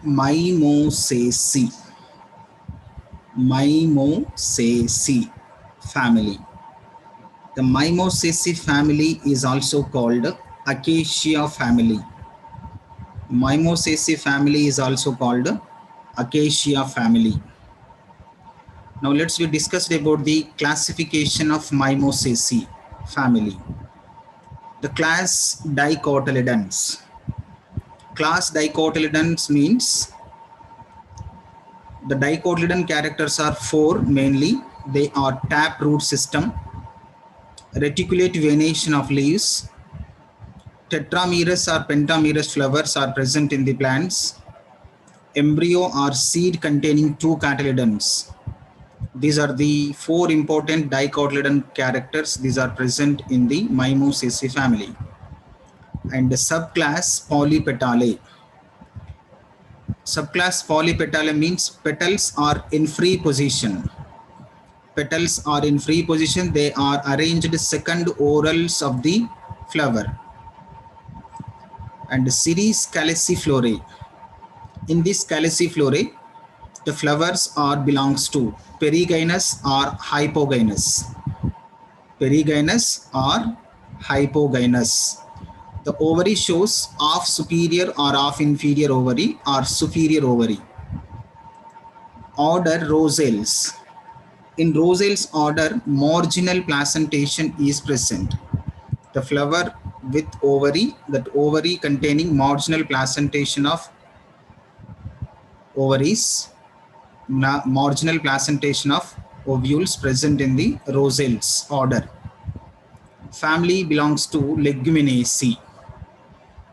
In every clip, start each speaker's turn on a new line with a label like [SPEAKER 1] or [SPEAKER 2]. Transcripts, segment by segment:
[SPEAKER 1] Mimosaceae. Mimosaceae family. The Mimosaceae family is also called Acacia family. Mimosaceae family is also called Acacia family. Now let's be discussed about the classification of Mimosaceae family. The class Dicotyledons. Class Dicotyledons means the dicotyledon characters are four mainly. They are taproot system, reticulate venation of leaves, tetramerous or pentamerous flowers are present in the plants, embryo or seed containing two cotyledons. These are the four important dicotyledon characters. These are present in the Mimosaceae family. And the subclass Polypetalae. Subclass Polypetalae means petals are in free position. Petals are in free position. They are arranged second orals of the flower. And series Calyciflorae. In this Calyciflorae, the flowers are belongs to perigynous or hypogynous. Perigynous or hypogynous. The ovary shows half superior or half inferior ovary or superior ovary. Order Rosales. In Rosales order, marginal placentation is present. The flower with ovary, that ovary containing marginal placentation of ovaries, marginal placentation of ovules present in the Rosales order. Family belongs to Leguminaceae.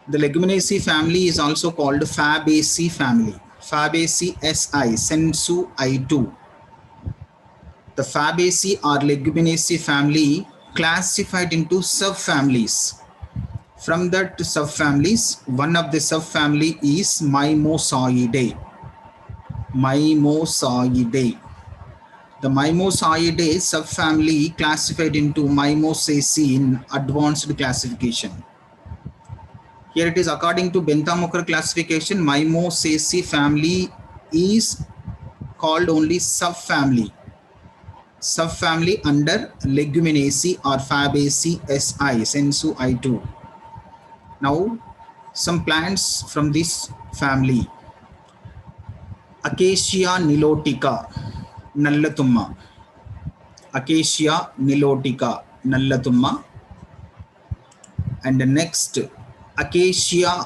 [SPEAKER 1] The Leguminaceae family is also called Fabaceae family. Fabaceae SI, Sensu I2. The Fabaceae or Leguminaceae family classified into subfamilies. From that subfamilies, one of the subfamily is Mimosaeidae. Mimosaeidae. The Mimosaeidae subfamily classified into Mimosaceae in advanced classification. Here it is according to Bentham-Hooker classification, Mimosaceae family is called only subfamily. Subfamily under Leguminaceae or Fabaceae SI, Sensu I2. Now, some plants from this family. Acacia nilotica, Nallatumma. Acacia nilotica, Nallatumma. And the next, Acacia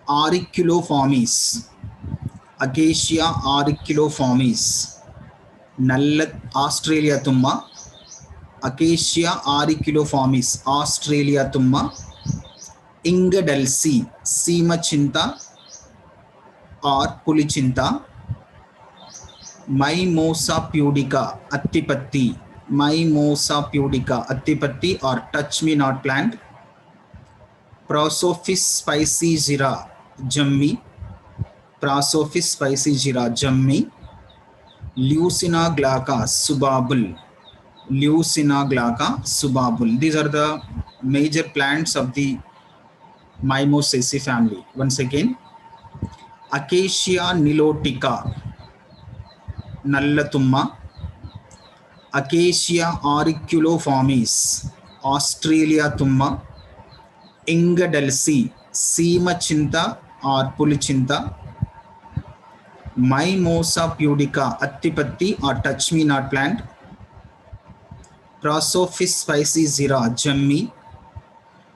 [SPEAKER 1] auriculoformis. Acacia auriculoformis, Australia tumma. Acacia auriculoformis, Australia tumma. Inga dulci, Simachinta or Pulichinta. Mimosa pudica, Attipatti. Mimosa pudica, Attipatti or touch me not plant. Prosophis spicigera, Jammi. Prosophis spicigera, Jammi. Leucina glauca, Subabul. Leucina glauca, Subabul. These are the major plants of the Mimosaceae family. Once again, Acacia nilotica, Nallatumma. Acacia auriculoformis, Australia tumma. Inga dulci, Simachinta or Pulichinta. Mimosa pudica, Attipatti or touch me not plant. Prosophis spicigera, Jammi.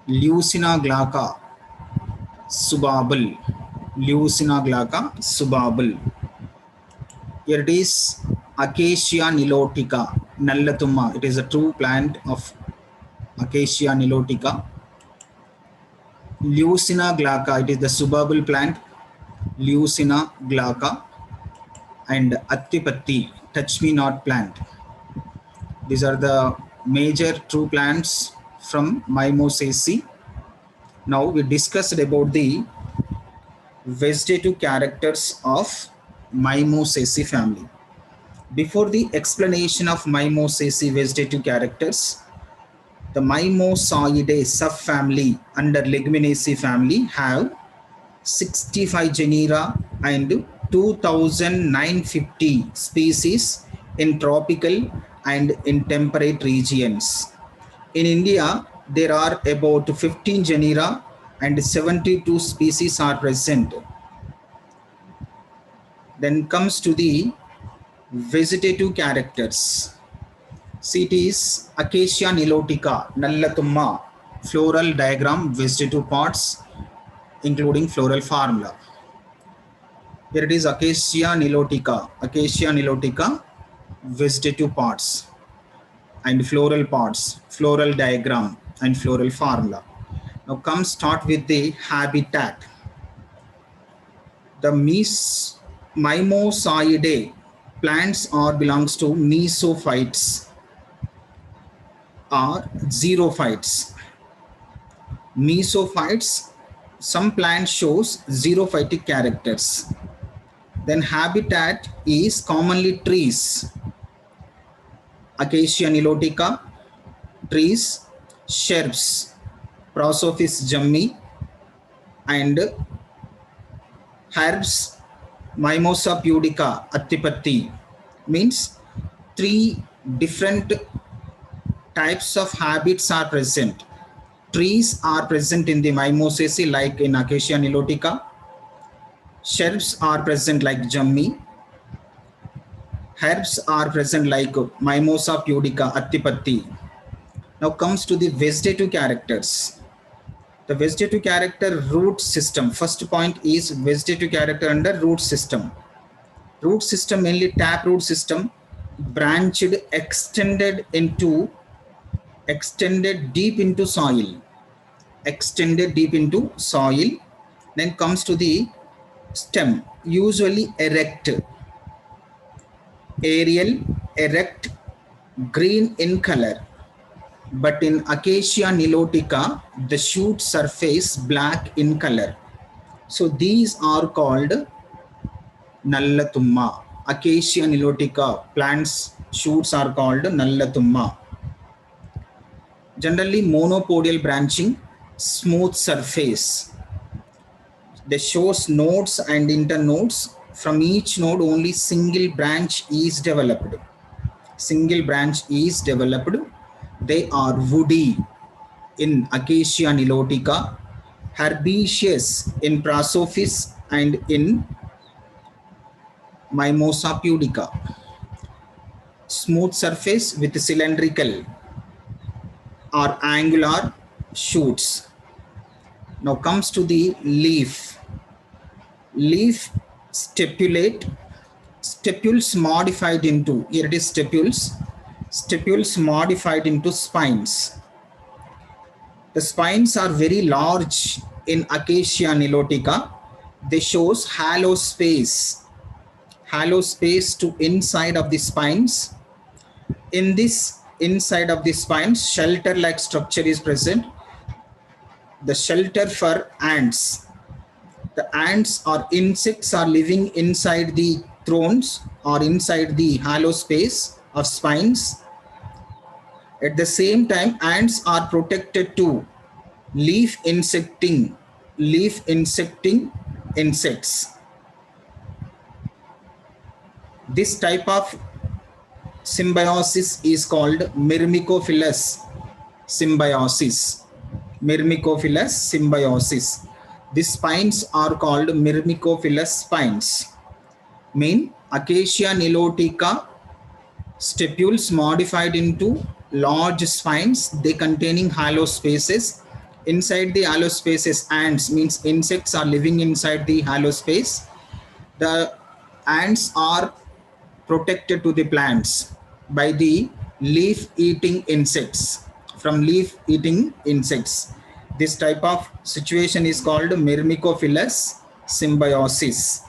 [SPEAKER 1] Leucina glauca, Subabul. Leucina glauca, Subabul. Here it is Acacia nilotica, Nallatumma. It is a true plant of Acacia nilotica. Leucina glauca, it is the Subabul plant. Leucina glauca. And Attipatti, touch me not plant. These are the major true plants from Mimosaceae. Now we discussed about the vegetative characters of Mimosaceae family. Before the explanation of Mimosaceae vegetative characters, the Mimosaeidae subfamily under Leguminaceae family have 65 genera and 2,950 species in tropical and in temperate regions. In India, there are about 15 genera and 72 species are present. Then comes to the vegetative characters. See, it is Acacia nilotica, Nallatumma, floral diagram, vegetative parts, including floral formula. Here it is Acacia nilotica, vegetative parts and floral parts, floral diagram and floral formula. Now come start with the habitat. The Mimosaeidae plants are belongs to mesophytes or xerophytes. Mesophytes, some plants shows xerophytic characters. Then habitat is commonly trees. Acacia nilotica, trees, shrubs, Prosopis jummi, and herbs, Mimosa pudica, attipatti. Means three different types of habits are present. Trees are present in the Mimosaceae like in Acacia nilotica. Shrubs are present like jummi. Herbs are present like Mimosa pudica, attipatti. Now comes to the vegetative characters. The vegetative character root system. First point is vegetative character under root system. Root system mainly taproot system, branched, extended deep into soil. Extended deep into soil. Then comes to the stem, usually erect, aerial, erect, green in color. But in Acacia nilotica, the shoot surface black in color. So these are called Nallatumma. Acacia nilotica plants shoots are called Nallatumma. Generally monopodial branching, smooth surface. They shows nodes and internodes. From each node only single branch is developed. Single branch is developed. They are woody in Acacia nilotica, herbaceous in Prosopis and in Mimosa pudica. Smooth surface with cylindrical or angular shoots. Now comes to the leaf. Leaf stipulate, stipules modified into, here it is stipules modified into spines. The spines are very large in Acacia nilotica. They shows hollow space to inside of the spines. In this inside of the spines, shelter like structure is present. The shelter for ants. The ants or insects are living inside the thrones or inside the hollow space of spines. At the same time, ants are protected to leaf insecting insects. This type of symbiosis is called myrmecophilous symbiosis. Myrmecophilous symbiosis. The spines are called myrmecophilous spines. Mean Acacia nilotica stipules modified into large spines. They containing hollow spaces. Inside the hollow spaces, ants means insects are living inside the hollow space. The ants are protected to the plants by the leaf-eating insects. From leaf-eating insects. This type of situation is called myrmecophilous symbiosis.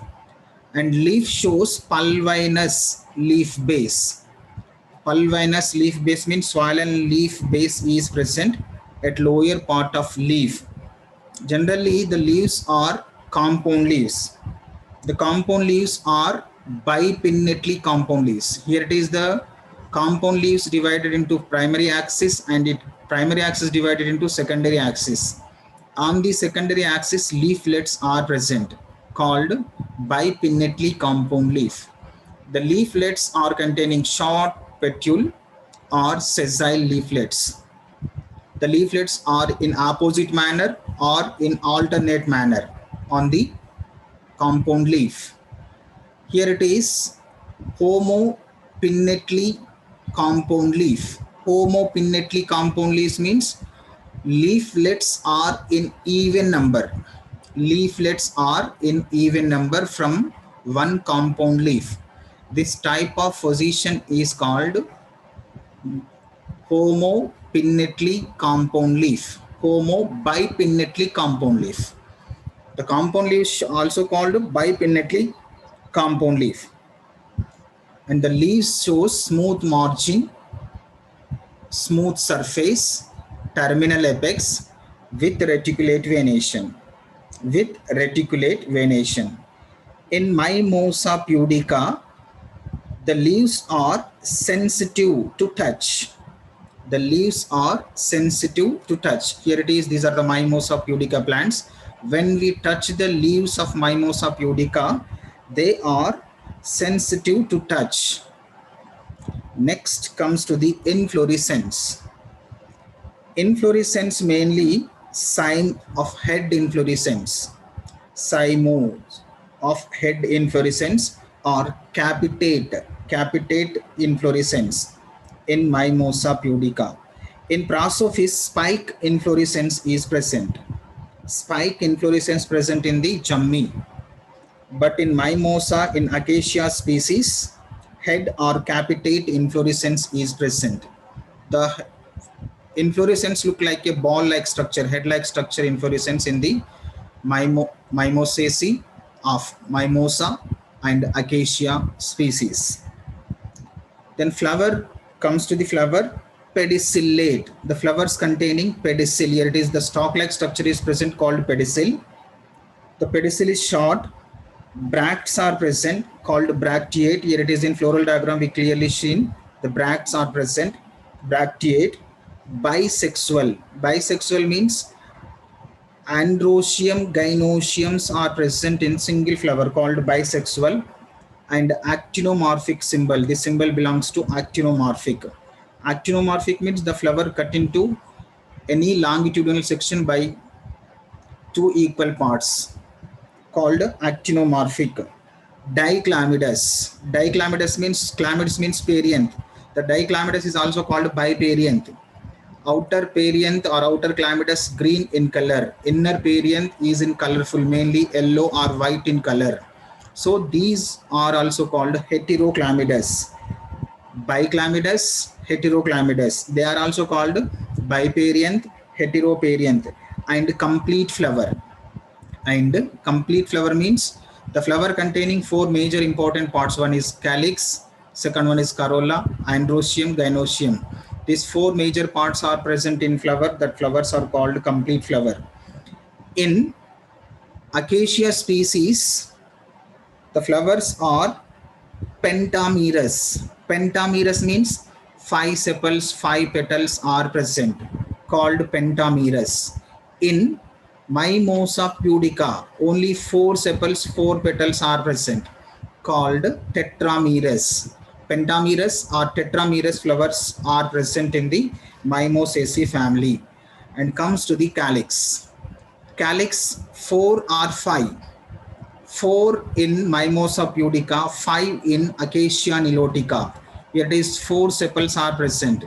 [SPEAKER 1] And leaf shows pulvinous leaf base. Pulvinous leaf base means swollen leaf base is present at lower part of leaf. Generally, the leaves are compound leaves. The compound leaves are bipinnately compound leaves. Here it is the compound leaves divided into primary axis and primary axis divided into secondary axis. On the secondary axis, leaflets are present, called bipinnately compound leaf. The leaflets are containing short petiole or sessile leaflets. The leaflets are in opposite manner or in alternate manner on the compound leaf. Here it is homopinnately compound leaf. Homopinnately compound leaf means leaflets are in even number. Leaflets are in even number from one compound leaf. This type of position is called homopinnately compound leaf. Homobipinnately compound leaf. The compound leaf is also called bipinnately compound leaf. And the leaves shows smooth margin, smooth surface, terminal apex with reticulate venation. With reticulate venation. In Mimosa pudica, the leaves are sensitive to touch. The leaves are sensitive to touch. Here it is, these are the Mimosa pudica plants. When we touch the leaves of Mimosa pudica, they are sensitive to touch. Next comes to the inflorescence. Inflorescence mainly sign of head inflorescence. Cymos of head inflorescence or capitate inflorescence in Mimosa pudica. In Prasophis, spike inflorescence is present. Spike inflorescence present in the Jammi. But in Mimosa, in Acacia species, head or capitate inflorescence is present. The inflorescence look like a ball-like structure, head-like structure inflorescence in the Mimosaceae of Mimosa and Acacia species. Then flower comes to the flower pedicellate. The flowers containing pedicel. Here it is, the stalk-like structure is present called pedicel. The pedicel is short. Bracts are present called bracteate. Here it is in floral diagram we clearly seen the bracts are present. Bracteate. Bisexual. Bisexual means androecium, gynoeciums are present in single flower called bisexual. And actinomorphic symbol. This symbol belongs to actinomorphic. Actinomorphic means the flower cut into any longitudinal section by two equal parts called actinomorphic. Diclamidous. Diclamidous means clamids means perianth. The diclamidous is also called biperianth. Outer perianth or outer clamidus green in color. Inner perianth is in colorful, mainly yellow or white in color. So these are also called heteroclamidous. Biclamidous, heteroclamidous. They are also called biperianth, heteroperianth, and complete flower. And complete flower means the flower containing four major important parts. One is calyx, second one is corolla, androecium, gynoecium. These four major parts are present in flower. That flowers are called complete flower. In Acacia species, the flowers are pentamerous. Pentamerous means 5 sepals, 5 petals are present, called pentamerous. In Mimosa pudica, only 4 sepals, 4 petals are present, called tetramerous. Pentamerous or tetramerous flowers are present in the Mimosaceae family. And comes to the calyx. Calyx 4 or 5. 4 in Mimosa pudica, 5 in Acacia nilotica. Here it is 4 sepals are present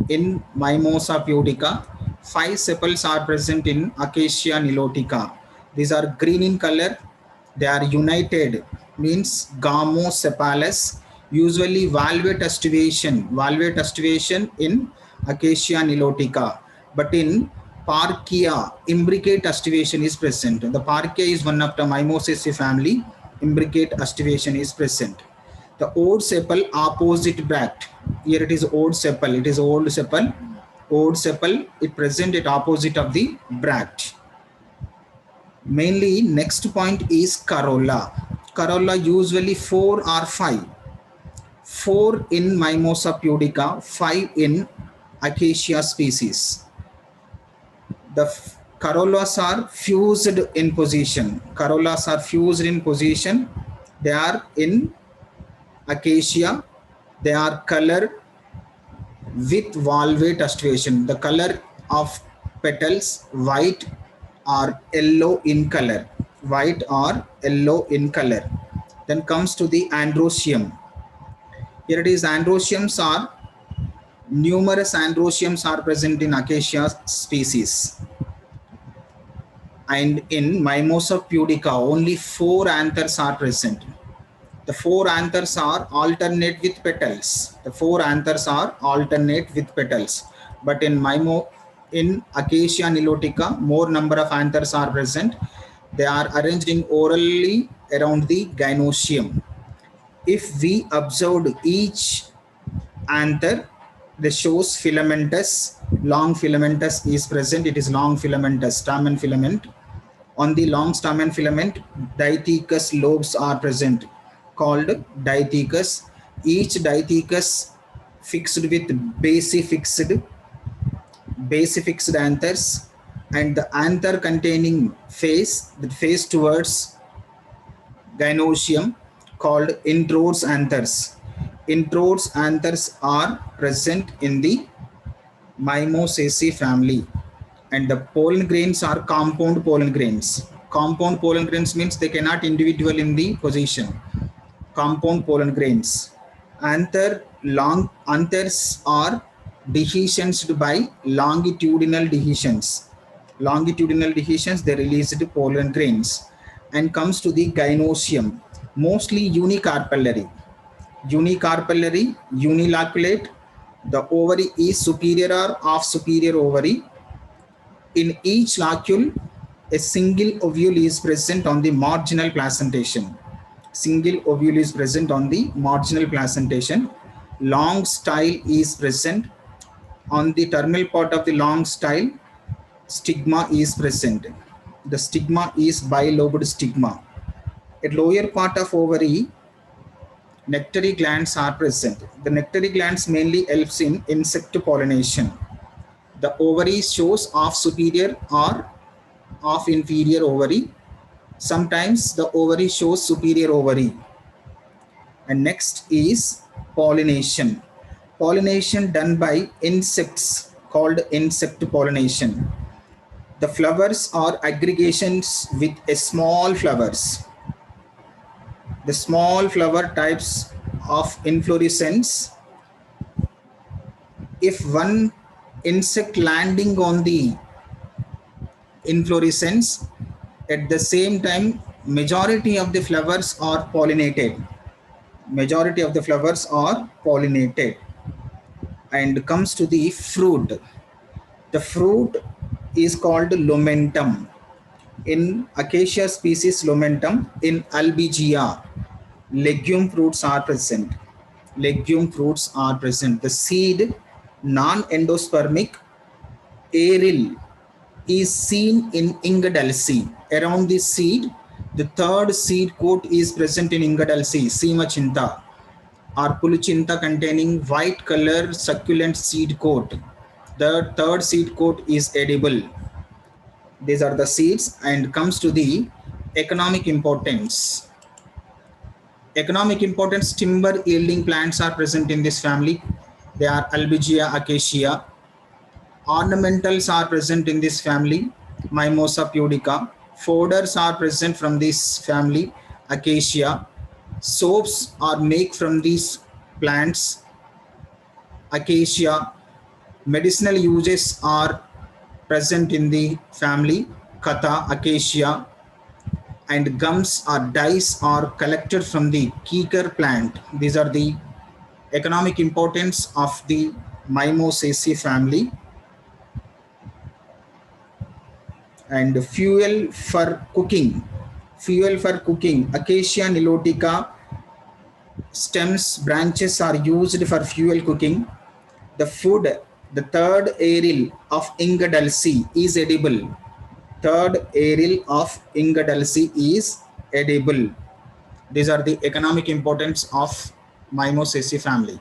[SPEAKER 1] in Mimosa pudica, 5 sepals are present in Acacia nilotica. These are green in color. They are united, means gamosepalous, usually valvate aestivation in Acacia nilotica. But in Parkia, imbricate aestivation is present. The Parkia is one of the Mimosaceae family. Imbricate aestivation is present. The old sepal opposite bract. Here it is old sepal. It is old sepal. Old sepal. It present at opposite of the bract. Mainly, next point is corolla. Corolla usually 4 or 5. 4 in Mimosa pudica, 5 in Acacia species. The Corollas are fused in position. Corollas are fused in position. They are in acacia. They are colored with valvate astruation. The color of petals white or yellow in color. White or yellow in color. Then comes to the androecium. Here it is, androeciums are numerous androeciums are present in acacia species. And in Mimosa pudica, only 4 anthers are present. The 4 anthers are alternate with petals. The 4 anthers are alternate with petals. But in Acacia nilotica, more number of anthers are present. They are arranged in orally around the gynoecium. If we observed each anther, this shows filamentous, long filamentous is present. It is long filamentous, stamen filament. On the long stamen filament, diathecous lobes are present, called diathecous. Each diathecous fixed with basifixed anthers, and the anther containing face, the face towards gynoecium, called introdes anthers. Introdes anthers are present in the Mimosaceae family. And the pollen grains are compound pollen grains. Compound pollen grains means they cannot individual in the position. Compound pollen grains. Anthers are dehiscensed by longitudinal dehiscence. Longitudinal dehiscence, they released pollen grains. And comes to the gynoecium, mostly unicarpellary. Unicarpellary, uniloculate. The ovary is superior or off superior ovary. In each locule, a single ovule is present on the marginal placentation. Single ovule is present on the marginal placentation. Long style is present. On the terminal part of the long style, stigma is present. The stigma is bilobed stigma. At lower part of ovary, nectary glands are present. The nectary glands mainly helps in insect pollination. The ovary shows off superior or off inferior ovary. Sometimes the ovary shows superior ovary. And next is pollination. Pollination done by insects, called insect pollination. The flowers are aggregations with a small flowers. The small flower types of inflorescence. If one insect landing on the inflorescence, at the same time majority of the flowers are pollinated. Majority of the flowers are pollinated. And comes to the fruit. The fruit is called lumentum. In acacia species lumentum, in Albizia, legume fruits are present. Legume fruits are present. The seed, non-endospermic, aryl, is seen in Ingadalsi. Around the seed, the third seed coat is present in Ingadalsi, Simachinta or Puluchinta, containing white color succulent seed coat. The third seed coat is edible. These are the seeds. And comes to the economic importance. Economic importance, timber yielding plants are present in this family. They are Albizia, acacia. Ornamentals are present in this family, Mimosa pudica. Foders are present from this family, acacia. Soaps are made from these plants, acacia. Medicinal uses are present in the family, Kata, acacia. And gums or dyes are collected from the Kikar plant. These are the economic importance of the Mimosaceae family. And fuel for cooking. Fuel for cooking. Acacia nilotica stems, branches are used for fuel cooking. The food, the third aryl of Ingadalsi is edible. Third aryl of Ingadalsi is edible. These are the economic importance of Mimosaceae family.